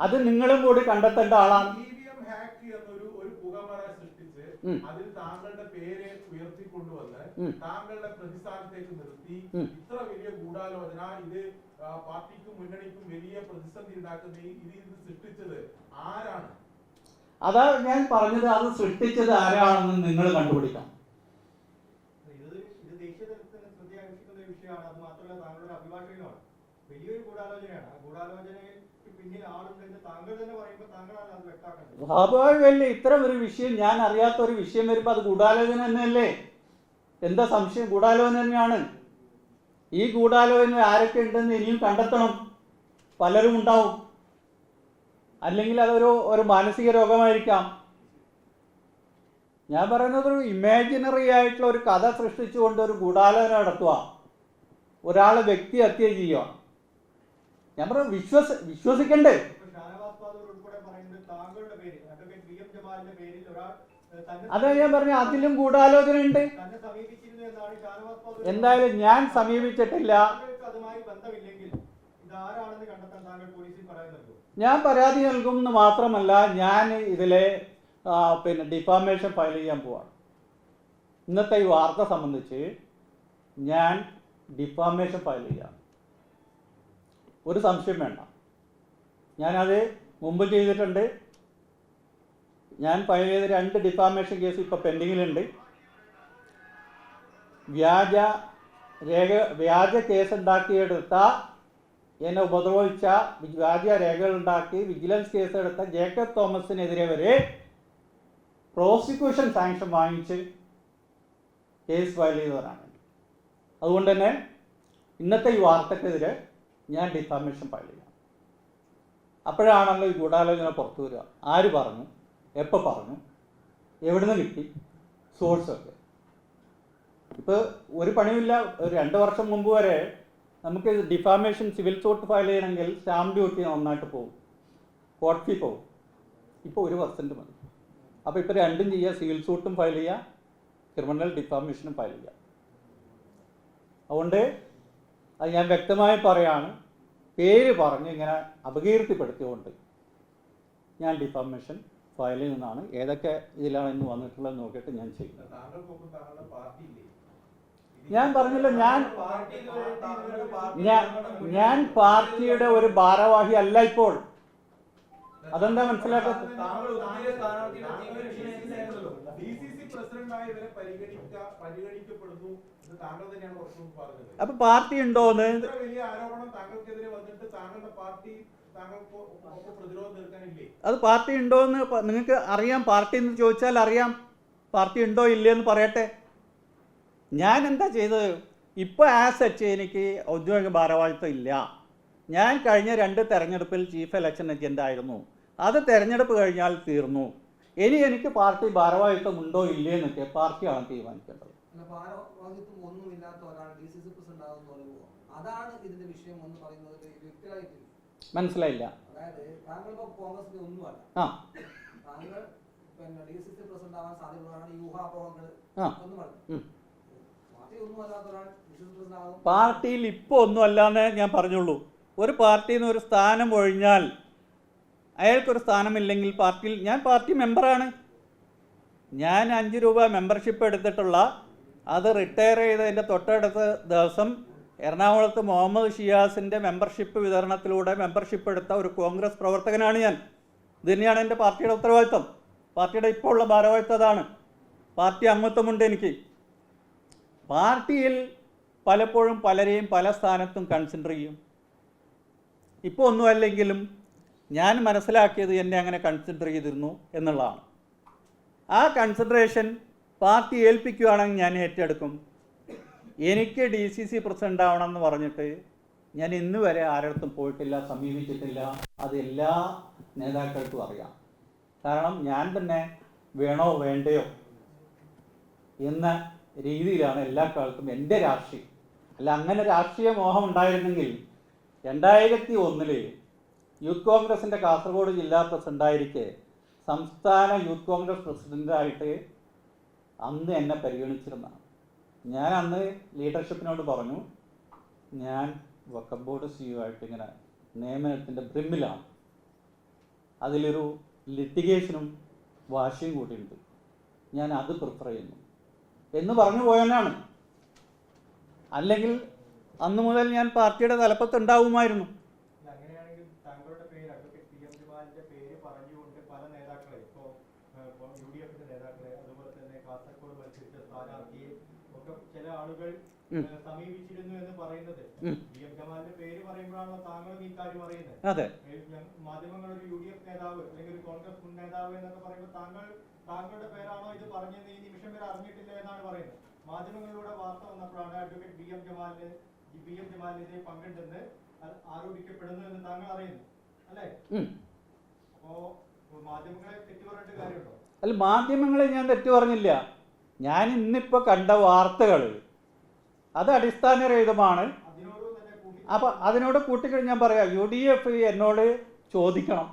അത് നിങ്ങളും കൂടി കണ്ടെത്തേണ്ട ആളാണ്. അതിൽ താങ്കളുടെ പേര് ഉയർത്തിക്കൊണ്ടുവന്ന് താങ്കളുടെ പ്രതിസ്ഥാനത്തേക്ക് നിർത്തി ഇത്ര വലിയ ഗൂഢാലോചന, ഇത് പാർട്ടിക്കും മുന്നണിക്കും വലിയ പ്രതിസന്ധി ഉണ്ടാക്കുന്ന ഇത് സൃഷ്ടിച്ചത് ആരാണ്? അതാ ഞാൻ പറഞ്ഞത്, അത് സൃഷ്ടിച്ചത് ആരാണെന്ന് നിങ്ങൾ കണ്ടുപിടിക്കണം. ഇത് ദേശീയ തലത്തിൽ ശ്രദ്ധ ആകർഷിക്കുന്ന ഒരു വിഷയമാണ്. അത് മാത്രമല്ല താങ്കളുടെ അഭിഭാഷകനാണ്. വലിയൊരു ഗൂഢാലോചനയാണ്. ആ ഗൂഢാലോചനയ്ക്ക് പിന്നിൽ ആളുണ്ടെന്ന് താങ്കൾ തന്നെ പറയുമ്പോൾ താങ്കളാണ് അത് വ്യക്തമാക്കുന്നത്. സ്വാഭാവികമല്ലേ, ഇത്തരം ഒരു വിഷയം, ഞാൻ അറിയാത്ത ഒരു വിഷയം വരുമ്പോൾ അത് ഗൂഢാലോചന തന്നെയല്ലേ? എന്താ സംശയം? ഗൂഢാലോചന തന്നെയാണ്. ഈ ഗൂഢാലോചന ആരൊക്കെ ഉണ്ടെന്ന് ഇനിയും കണ്ടെത്തണം. പലരും ഉണ്ടാവും. അല്ലെങ്കിൽ അതൊരു മാനസിക രോഗമായിരിക്കാം. ഞാൻ പറയുന്നത് ഒരു ഇമാജിനറി ആയിട്ടുള്ള ഒരു കഥ സൃഷ്ടിച്ചുകൊണ്ട് ഒരു ഗൂഢാലോചന നടത്തുക, ഒരാളെ വ്യക്തി ഹത്യ ചെയ്യുക. ഞാൻ പറഞ്ഞു വിശ്വസിക്കണ്ടേ? അതാ ഞാൻ പറഞ്ഞു, അതിലും ഗൂഢാലോചന ഉണ്ട്. എന്തായാലും ഞാൻ സമീപിച്ചിട്ടില്ല. ഞാൻ പരാതി നൽകുമെന്ന് മാത്രമല്ല, ഞാൻ ഇതിലെ ഡിഫാമേഷൻ ഫയൽ ചെയ്യാൻ പോവാണ്. ഇന്നത്തെ ഈ വാർത്ത സംബന്ധിച്ച് ഞാൻ ഡിഫാമേഷൻ ഫയൽ ചെയ്യാം. ഒരു സംശയം വേണ്ട. ഞാനത് മുമ്പ് ചെയ്തിട്ടുണ്ട്. ഞാൻ ഫയൽ ചെയ്ത 2 ഡിഫാമേഷൻ കേസ് ഇപ്പോൾ പെൻഡിങ്ങിലുണ്ട്. വ്യാജ കേസുണ്ടാക്കിയെടുത്ത, എന്നെ ഉപദ്രവിച്ച, വ്യാജ രേഖകളുണ്ടാക്കി വിജിലൻസ് കേസെടുത്ത ജേക്കബ് തോമസിനെതിരെ വരെ പ്രോസിക്യൂഷൻ സാങ്ഷൻ വാങ്ങിച്ച് കേസ് ഫയൽ ചെയ്തവരാണ്. അതുകൊണ്ട് തന്നെ ഇന്നത്തെ ഈ വാർത്തക്കെതിരെ ഞാൻ ഡിഫാമേഷൻ ഫയൽ ചെയ്യാം. അപ്പോഴാണല്ലോ ഈ ഗൂഢാലോചന പുറത്തു വരിക. ആര് പറഞ്ഞു, എപ്പോൾ പറഞ്ഞു, എവിടുന്ന് കിട്ടി, സോഴ്സൊക്കെ. ഇപ്പോൾ ഒരു പണിയില്ല. ഒരു 2 വർഷം മുമ്പ് വരെ നമുക്ക് ഡിഫാമേഷൻ സിവിൽ സൂട്ട് ഫയൽ ചെയ്യണമെങ്കിൽ സ്റ്റാമ്പ് ഡ്യൂട്ടി നന്നായിട്ട് പോകും, കോർട്ട് ഫീ പോകും. ഇപ്പോൾ 1% മതി. അപ്പോൾ ഇപ്പോൾ രണ്ടും ചെയ്യുക, സിവിൽ സൂട്ടും ഫയൽ ചെയ്യുക, ക്രിമിനൽ ഡിഫാമേഷനും ഫയൽ ചെയ്യുക. അതുകൊണ്ട് അത് ഞാൻ വ്യക്തമായി പറയാണ്, പേര് പറഞ്ഞ് ഇങ്ങനെ അപകീർത്തിപ്പെടുത്തിക്കൊണ്ട് ഞാൻ ഡിഫാമേഷൻ ഫയൽ ചെയ്യുന്നതാണ്. ഏതൊക്കെ ഇതിലാണ് ഇന്ന് വന്നിട്ടുള്ളത് നോക്കിയിട്ട് ഞാൻ ചെയ്യുന്നത്. ഞാൻ പറഞ്ഞല്ലോ, ഞാൻ പാർട്ടിയുടെ ഒരു ഭാരവാഹി അല്ല ഇപ്പോൾ. അതെന്താ മനസ്സിലാക്കാത്തത്? അപ്പൊ പാർട്ടി ഉണ്ടോന്ന് അത് പാർട്ടി ഉണ്ടോന്ന് നിങ്ങൾക്ക് അറിയാം. പാർട്ടി എന്ന് ചോദിച്ചാൽ അറിയാം. പാർട്ടി ഉണ്ടോ ഇല്ലയെന്ന് പറയട്ടെ. ഞാൻ എന്താ ചെയ്തത്? ഇപ്പോൾ ആസച്ച് എനിക്ക് ഔദ്യോഗിക ഭാരവാഹിത്വം ഇല്ല. ഞാൻ കഴിഞ്ഞ 2 തെരഞ്ഞെടുപ്പിൽ ചീഫ് ഇലക്ഷൻ ഏജൻ്റ് ആയിരുന്നു. അത് തെരഞ്ഞെടുപ്പ് കഴിഞ്ഞാൽ തീർന്നു. ഇനി എനിക്ക് പാർട്ടി ഭാരവാഹിത്വം ഉണ്ടോ ഇല്ലേ എന്നൊക്കെ പാർട്ടിയാണ് തീരുമാനിക്കേണ്ടത്. മനസ്സിലായില്ല. ആ പാർട്ടിയിൽ ഇപ്പോൾ ഒന്നും അല്ലാന്നേ ഞാൻ പറഞ്ഞുള്ളൂ. ഒരു പാർട്ടിയിൽ നിന്ന് ഒരു സ്ഥാനം ഒഴിഞ്ഞാൽ അയാൾക്കൊരു സ്ഥാനമില്ലെങ്കിൽ പാർട്ടിയിൽ, ഞാൻ പാർട്ടി മെമ്പറാണ്. ഞാൻ 5 രൂപ മെമ്പർഷിപ്പ് എടുത്തിട്ടുള്ള, അത് റിട്ടയർ ചെയ്തതിൻ്റെ തൊട്ടടുത്ത ദിവസം എറണാകുളത്ത് മുഹമ്മദ് ഷിയാസിൻ്റെ മെമ്പർഷിപ്പ് വിതരണത്തിലൂടെ മെമ്പർഷിപ്പ് എടുത്ത ഒരു കോൺഗ്രസ് പ്രവർത്തകനാണ് ഞാൻ. ഇത് തന്നെയാണ് എൻ്റെ പാർട്ടിയുടെ ഉത്തരവാദിത്വം. പാർട്ടിയുടെ ഇപ്പോൾ ഉള്ള ഭാരവാഹിത്വം അതാണ്. പാർട്ടി അംഗത്വമുണ്ട് എനിക്ക്. പാർട്ടിയിൽ പലപ്പോഴും പലരെയും പല സ്ഥാനത്തും കൺസിഡർ ചെയ്യും. ഇപ്പോൾ ഒന്നുമല്ലെങ്കിലും ഞാൻ മനസ്സിലാക്കിയത് എന്നെ അങ്ങനെ കൺസിഡർ ചെയ്തിരുന്നു എന്നുള്ളതാണ്. ആ കൺസിഡറേഷൻ പാർട്ടി ഏൽപ്പിക്കുകയാണെങ്കിൽ ഞാൻ ഏറ്റെടുക്കും. എനിക്ക് DCC പ്രസിഡൻ്റ് ആവണമെന്ന് പറഞ്ഞിട്ട് ഞാൻ ഇന്ന് വരെ ആരടുത്തും പോയിട്ടില്ല, സമീപിച്ചിട്ടില്ല. അത് എല്ലാ നേതാക്കൾക്കും അറിയാം. കാരണം ഞാൻ തന്നെ വേണോ വേണ്ടയോ എന്ന രീതിയിലാണ് എല്ലാ കാലത്തും എൻ്റെ രാഷ്ട്രീയം. അല്ല, അങ്ങനെ രാഷ്ട്രീയ മോഹം ഉണ്ടായിരുന്നെങ്കിൽ 2001 യൂത്ത് കോൺഗ്രസിൻ്റെ കാസർഗോഡ് ജില്ലാ പ്രസിഡൻ്റായിരിക്കെ സംസ്ഥാന യൂത്ത് കോൺഗ്രസ് പ്രസിഡൻ്റായിട്ട് അന്ന് എന്നെ പരിഗണിച്ചിരുന്നതാണ്. ഞാൻ അന്ന് ലീഡർഷിപ്പിനോട് പറഞ്ഞു, ഞാൻ വഖഫ് ബോർഡ് CEO ആയിട്ട് ഇങ്ങനെ നിയമനത്തിൻ്റെ ബ്രിമ്മിലാണ്. അതിലൊരു ലിറ്റിഗേഷനും വാശിയും കൂടിയുണ്ട്. ഞാൻ അത് പ്രിഫർ ചെയ്യുന്നു എന്ന് പറഞ്ഞു പോയവനാണ്. അല്ലെങ്കിൽ അന്നു മുതൽ ഞാൻ പാർട്ടിയുടെ തലപ്പത്ത് ഉണ്ടാവുമായിരുന്നു. അങ്ങനെയാണെങ്കിൽ താങ്കളുടെ പേര് അഡ്വക്കേറ്റ് പി എം ജമാലിന്റെ പേര് പറഞ്ഞുകൊണ്ട് പല നേതാക്കളെ, ഇപ്പോൾ UDF നേതാക്കളെ, അതുപോലെ തന്നെ കാസർഗോഡ് മത്സരിച്ച സ്ഥാനാർത്ഥിയെ ഒക്കെ ചില ആളുകൾ സമീപിച്ചിരുന്നു എന്ന് പറയുന്നത്, പി എം ജമാലിന്റെ പേര് പറയുമ്പോഴാണല്ലോ താങ്കളും ഈ കാര്യം അറിയുന്നത്. അതെ, മാധ്യമങ്ങൾ ഒരു UDF നേതാവ് അല്ലെങ്കിൽ ഒരു കോൺഗ്രസ് മുൻ നേതാവ് എന്നൊക്കെ പറയുമ്പോൾ താങ്കളുടെ പേരാണോ ഇത് പറഞ്ഞെന്ന് ഈ നിമിഷം വരെ അറിഞ്ഞിട്ടില്ല എന്നാണ് പറയുന്നത്. മാധ്യമങ്ങളിലൂടെ വാർത്ത വന്നപ്പോഴാണ് അഡ്വക്കേറ്റ് പി എം ജമാലിനെതിരെ പങ്കുണ്ടെന്ന് ആരോപിക്കപ്പെടുന്നു എന്ന് താങ്കൾ അറിയുന്നു, അല്ലേ? അപ്പോ മാധ്യമങ്ങളെ തെറ്റു പറഞ്ഞിട്ട് കാര്യമുണ്ടോ? അല്ല, മാധ്യമങ്ങളെ ഞാൻ തെറ്റു പറഞ്ഞില്ല. ഞാൻ ഇന്നിപ്പോൾ കണ്ട വാർത്തകൾ അത് അടിസ്ഥാനരഹിതമാണ്. അപ്പം അതിനോട് കൂട്ടിക്കഴിഞ്ഞ് ഞാൻ പറയാം, UDF എന്നോട് ചോദിക്കണം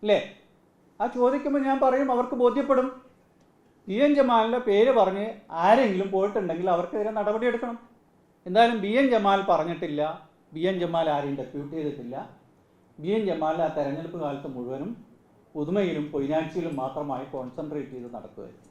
അല്ലേ? ആ ചോദിക്കുമ്പോൾ ഞാൻ പറയും, അവർക്ക് ബോധ്യപ്പെടും. പി എൻ ജമാലിൻ്റെ പേര് പറഞ്ഞ് ആരെങ്കിലും പോയിട്ടുണ്ടെങ്കിൽ അവർക്കെതിരെ നടപടിയെടുക്കണം. എന്തായാലും ബി എൻ ജമാൽ പറഞ്ഞിട്ടില്ല. ബി എൻ ജമാൽ ആരെയും ഡെപ്യൂട്ട് ചെയ്തിട്ടില്ല. ബി എൻ ജമാൽ ആ തെരഞ്ഞെടുപ്പ് കാലത്ത് മുഴുവനും പുതുമയിലും പൊയിനാഴ്ചയിലും മാത്രമായി കോൺസെൻട്രേറ്റ് ചെയ്ത് നടക്കുകയായിരുന്നു.